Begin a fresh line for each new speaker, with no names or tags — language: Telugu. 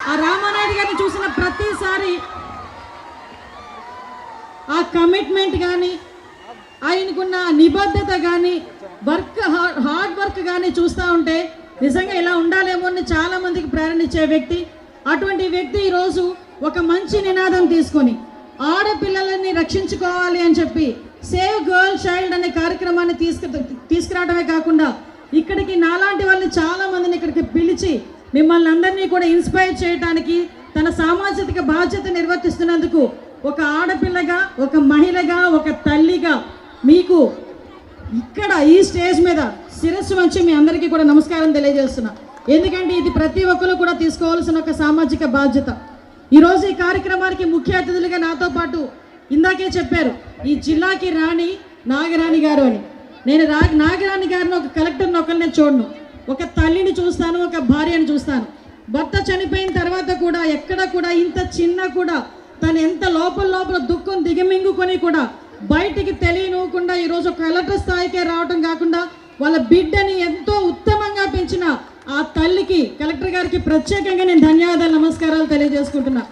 ఆ రామానాయుడు గారిని చూసిన ప్రతిసారి ఆ కమిట్మెంట్ కానీ, ఆయనకున్న నిబద్ధత కానీ, హార్డ్ వర్క్ కానీ చూస్తూ ఉంటే నిజంగా ఇలా ఉండాలేమో అని చాలామందికి ప్రేరణ ఇచ్చే వ్యక్తి. అటువంటి వ్యక్తి ఈరోజు ఒక మంచి నినాదం తీసుకొని ఆడపిల్లలని రక్షించుకోవాలి అని చెప్పి సేవ్ గర్ల్ చైల్డ్ అనే కార్యక్రమాన్ని తీసుకురావడమే కాకుండా ఇక్కడికి నాలాంటి వాళ్ళని చాలామందిని ఇక్కడికి పిలిచి మిమ్మల్ని అందరినీ కూడా ఇన్స్పైర్ చేయడానికి తన సామాజిక బాధ్యత నిర్వర్తిస్తున్నందుకు ఒక ఆడపిల్లగా, ఒక మహిళగా, ఒక తల్లిగా మీకు ఇక్కడ ఈ స్టేజ్ మీద శిరస్సు వంచి మీ అందరికీ కూడా నమస్కారం తెలియజేస్తున్నా. ఎందుకంటే ఇది ప్రతి ఒక్కరు కూడా తీసుకోవాల్సిన ఒక సామాజిక బాధ్యత. ఈరోజు ఈ కార్యక్రమానికి ముఖ్య అతిథులుగా నాతో పాటు ఇందాకే చెప్పారు ఈ జిల్లాకి రాణి నాగరాణి గారు అని. నేను నాగరాణి గారిని ఒక కలెక్టర్ని ఒకరిని చూడను, ఒక తల్లిని చూస్తాను, ఒక భార్యని చూస్తాను. భర్త చనిపోయిన తర్వాత కూడా ఎక్కడ కూడా ఇంత చిన్న కూడా తను ఎంత లోపల దుఃఖం దిగమింగుకొని కూడా బయటికి తెలియనివ్వకుండా ఈరోజు ఒక కలెక్టర్ స్థాయికే రావడం కాకుండా వాళ్ళ బిడ్డని ఎంతో ఉత్తమంగా పెంచిన ఆ తల్లికి, కలెక్టర్ గారికి ప్రత్యేకంగా నేను ధన్యవాదాలు, నమస్కారాలు తెలియజేసుకుంటున్నా.